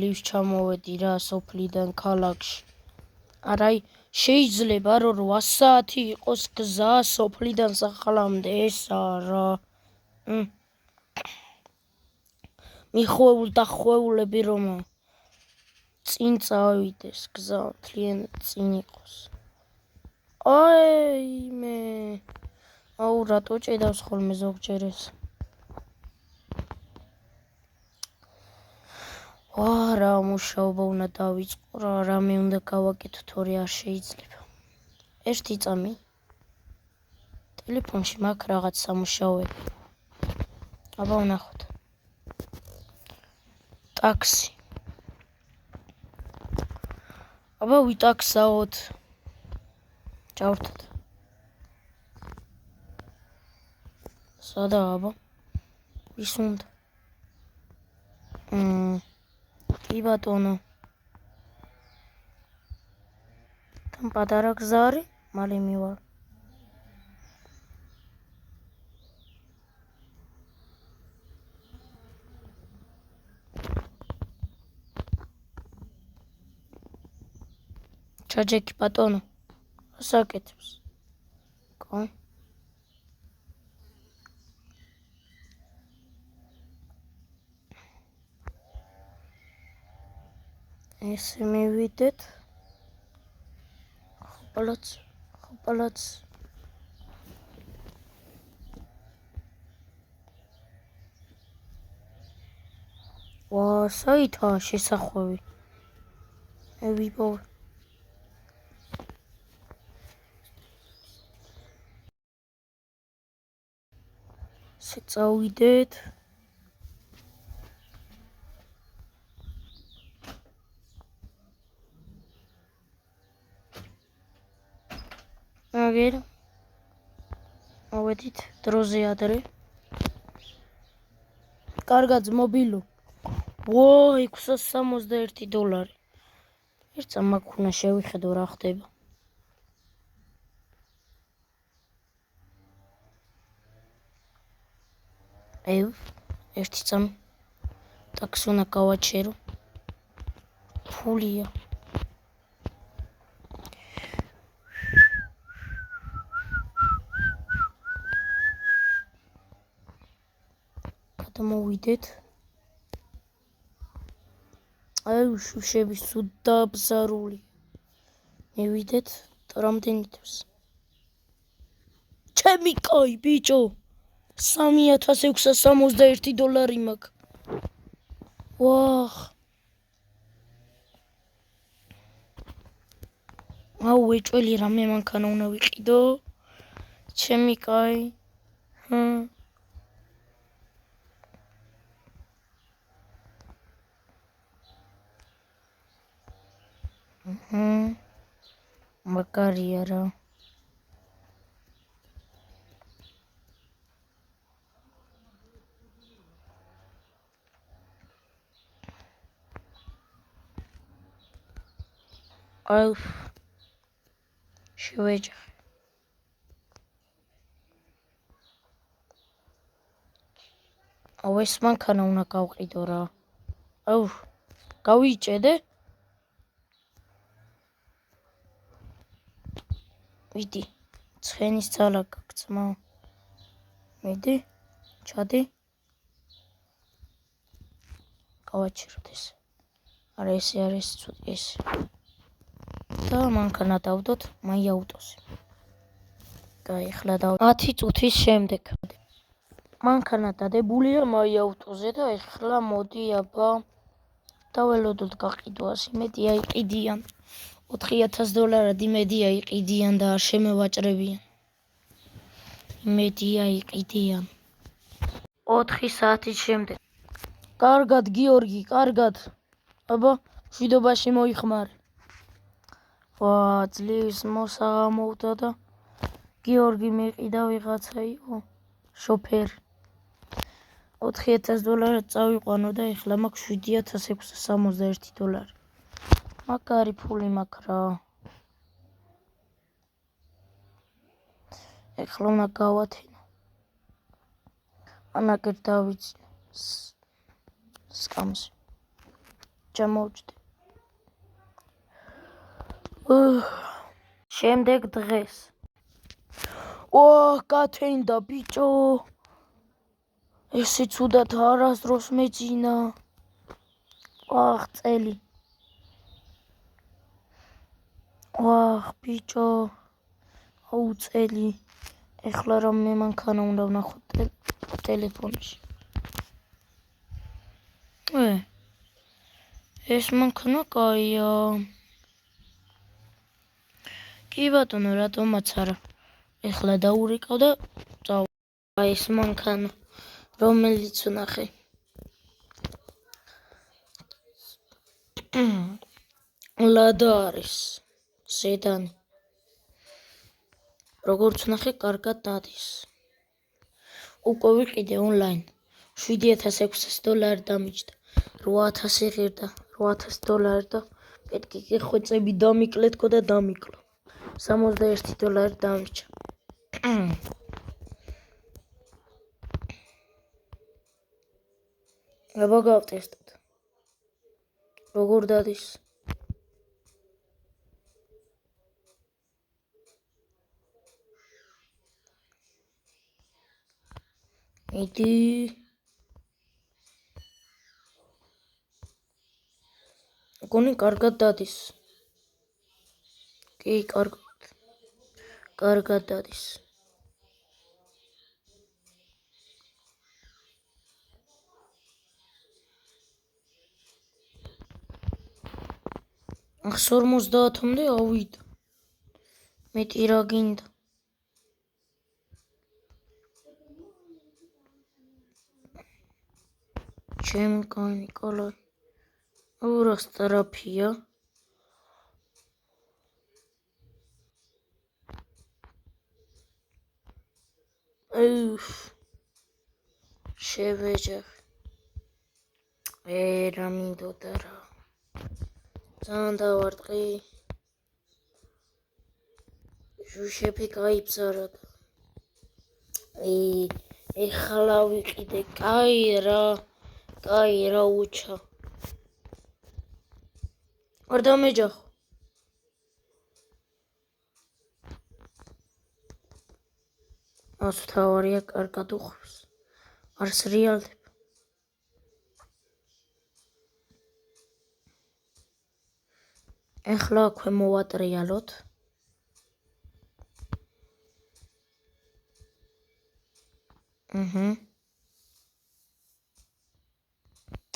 ლივს ჩამოვედი რა სოფლიდან ქალაქში. არა შეიძლება რომ 8 საათი იყოს გზა სოფლიდან სახალამდე ესა რა. მიხვეულ და ხვეულები რომ წინ წავიდეს გზა მთლიანად წინ იყოს. აი მე აუ რატო ჭედავს ხოლმე ზოგჯერ ეს. რა მუშაობა უნდა დავიწყო რა რამე უნდა გავაკეთო თორე არ შეიძლება. ერთი წამი ტელეფონში მაქვს რაღაც სამუშაოები. აბა ვნახოთ. ტაქსი. აბა ვიტაქსაოთ. ჩავრთოთ. სადა აბა? ვის უნდა? კი ბატონო. თან პატარა გზა არის? მალე მივალ. ჩაჯექი ბატონო. ასაკეთებს. კო? ესე მივიდეთ. ხოპალაც. საითაა შესახვევი. მე ვიპოვე. წავიდეთ. აგერ მოვედით დროზე ადრე. კარგად მობილო. 661 დოლარი. ერთსა მაქვს უნდა შევიხედო რა ხდება. ერთი წამი ტაქსი უნდა გავაჩერო. ფულია. გადმოვიდეთ. შუშები სულ დაბზარული. მივიდეთ რამდენი თავს. ჩემი კაი ბიჭო 3661 დოლარი მაქვს. აუ ეჭველი რამე მანქანა უნდა ვიყიდო. ჩემი კაი. მაგარია რა. შევეჯახე. ეს მანქანა უნდა გავყიდო რა. გავიჭედე? ვიდი, ცხენის ძალა გაგწმა. მიდი, ჩადი. გავაჩეროთ ეს. არა ესე არის ცუდი ესე. და მანქანა დავდოთ მაი აუტოზე. ახლა 10 წუთის შემდეგ. მანქანა დადებულია მაი აუტოზე და ახლა მოდი აბა დაველოდოთ გაყიდვას. იმედი აიყიდიან. 4000 დოლარად იმედი აიყიდიან და არ შემევაჭრებიან. იმედი აიყიდიან. 4 საათის შემდეგ. კარგად გიორგი, კარგად. აბა მშვიდობაში მოიხმარე. ძლივს მოსაღამოვდა და გიორგი მიყიდა ვიღაცა იყო შოფერი. 4000 დოლარად წავიყვანო და ეხლა მაქვს 7661 დოლარი. მაგარი ფული მაქვს რა. ეხლა უნდა გავათინო. ანაკერ დავიცინო. სკამზე. ჩამოვჭდი. შემდეგ დღეს. გათენდა ბიჭო. ესე ცუდად არასდროს მეძინა. წელი. ბიჭო. წელი. ეხლა რა მე მანქანა უნდა ვნახო ტელეფონში. ეს მანქანა კაია. კი ბატონო, რატომაც არა. ეხლა დაურეკავ და ეს მანქანა, რომელიც ვნახე. ლადა არის, სედანი. როგორც ვნახე, კარგად დადის. უკვე ვიყიდე ონლაინ. $7,600 დამიჯდა. $8,000 ღირდა, $8,000 და პეტკი ხვეწები დამიკლეთქო და დამიკლო. $61 დამიჯდა. აბა გავტესტოთ. როგორ დადის? მიდი. გონი კარგად დადის. კი, კარგად დადის. ახს 50-მდე ავიდა. მეტი რა გინდა? ჩემი კანი კოლოი. რა სწრაფია. შევეჯახე. რა მინდოდა რა. ძალიან დავარტყი. ჟუშები გაიბზარა. ეხლა ვიყიდე. კაი რა უჩა. არ დამეჯახო. თავარია კარგად უხვრს. არს რეალდება. ეხლა აქვე მოვატრიალოთ.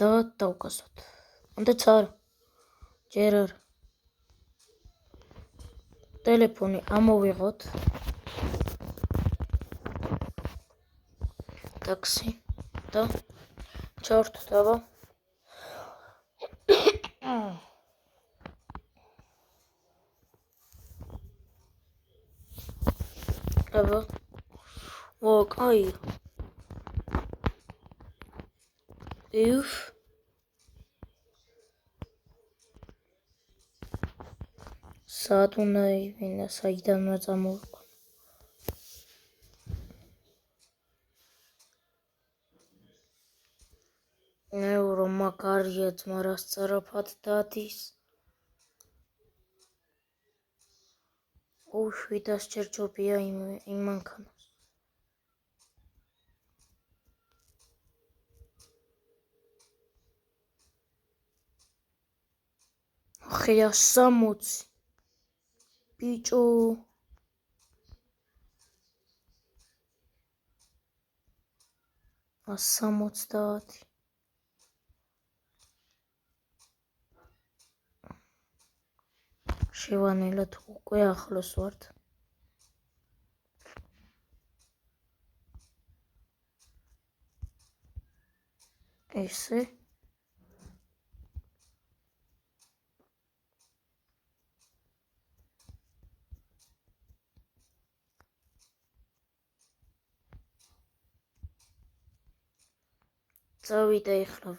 და დავკასოთ. ამდეც არა. ჯერ არა. ტელეფონი ამოვიღოთ. ტაქსი და ჩავრთოთ აბა. კაი. საათ უნდა ივინა, საიდან უნდა წამოვიყვანო. ეურო მაგარია ძმა, რა სწრაფად დადის. 700 ჯერ ჯობია იმ მანქანას. ხე 160. ბიჭო. $170. შევანელოთ, უკვე ახლოს ვართ. ესე. წავიდა ეხლა.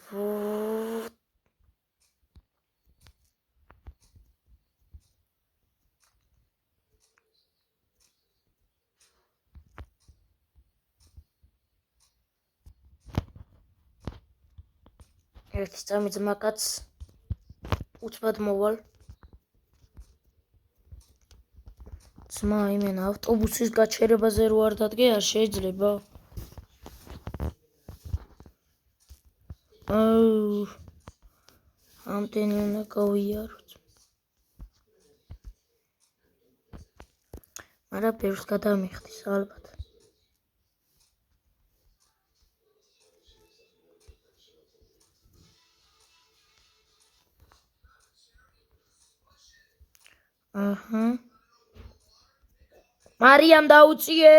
ერთი წამი ძმაკაც უცბად მოვალ. ძმა, იმენა ავტობუსის გაჩერებაზე რო არ დადგე, არ შეიძლება. ამდენი უნდა გავიაროთ. მაგრამ ბევრს გადამიხდის, ალბათ. მარიამ დაუწიე.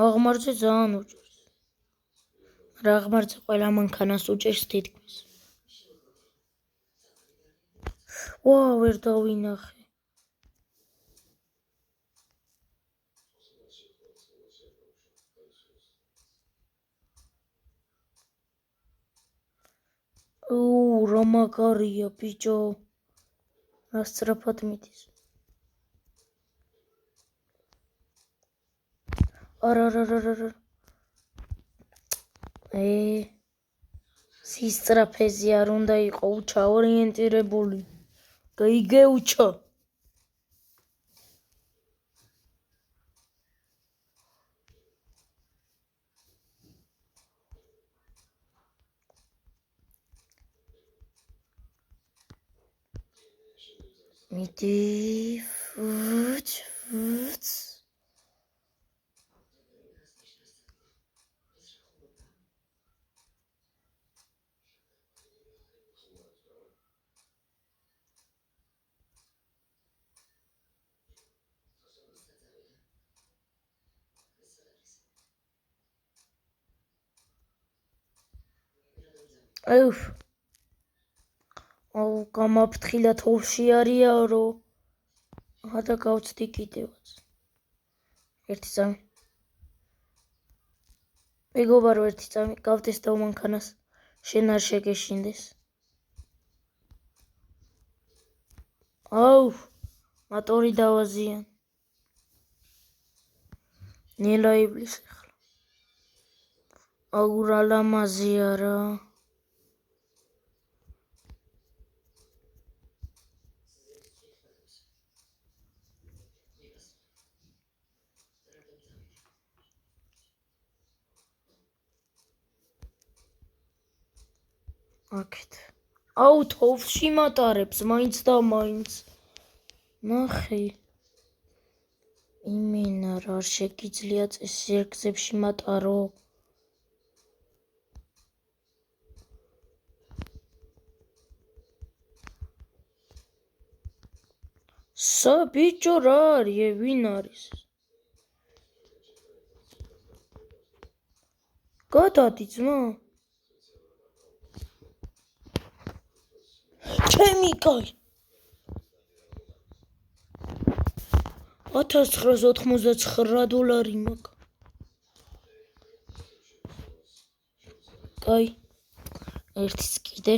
აღმართზე ძალიან უჭერს. რა აღმართზე ყველა მანქანას უჭერს თითქმის. ვერ დავინახე. რა მაგარია ბიჭო. რა სწრაფად მიდის. არა. სისწრაფეზე არ უნდა იყო უჩა ორიენტირებული. გაიგეუჩა. მიდი. გამაფრთხილა თოვში არიაო. და გავწდი კიდევაც. ერთი წამი. მეგობარო ერთი წამი, გავტესტავ მანქანას. შენ არ შეგეშინდეს. მატორი დავაზიან. ნელა იბლის ახლა. რა ლამაზია რა. აქეთ. თოვში მატარებს მაინც და მაინც. ნახე. იმენა რა შეგიძლია წესიერ გზებში მატარო. ბიჭო რა არის? ვინ არის? გადადი ძმა. ჩემი კაი. 1989 მაქვს. კაი. ერთიც კიდე.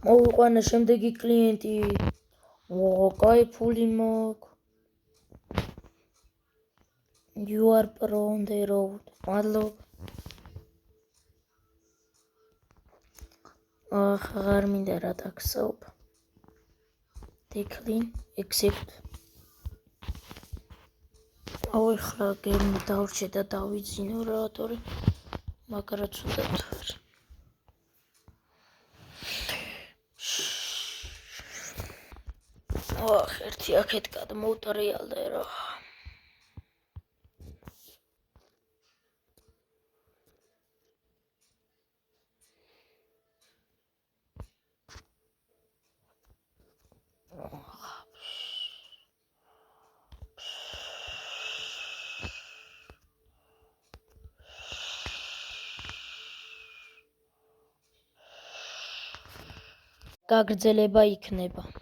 მოვიყვანა შემდეგი კლიენტი. კაი ფული მაქვს. You are on the road. მადლობა. აღარ მინდა რა ტაქსაობ. Decline, accept. ახლა გემი დავრჩე და დავიძინო რატორი. მაგრამ ცუდად ვარ. ერთი აქეთ გადმოვტრიალდე რა. გაგრძელება იქნება.